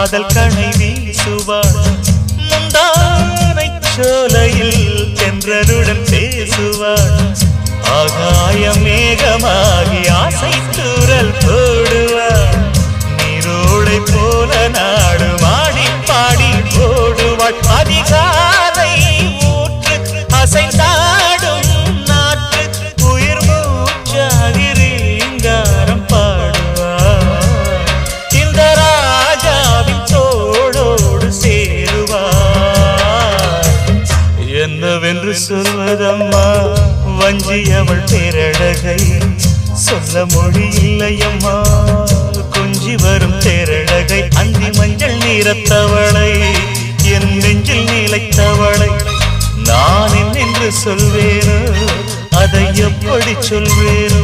காதல் கணை வீசுவாள் முந்தானை சோலையில் தென்றருடன் பேசுவாள் ஆகாய மேகமாகி ஆசை தூரல் போடுவாள் நீரோடை போல நாடு மாடி பாடி போடுவாள் அதிகாலை ஊற்று அசைந்தாடும் நாற்று உயிர் மூச்சாகி ரீங்காரம் பாடுவாள் இந்த ராஜாவின் தோளோடு சேருவாள் என்னவென்று சொல்வதம்மா வஞ்சி அவள் பேரழகை சொல்ல மொழி இல்லையம்மா கொஞ்சி வரும் தேரழகை அந்தி மஞ்சள் நீரத்தவளை என் நெஞ்சில் நிலைத்தவளை நான் என்னென்று சொல்வேனோ அதை எப்படி சொல்வேனோ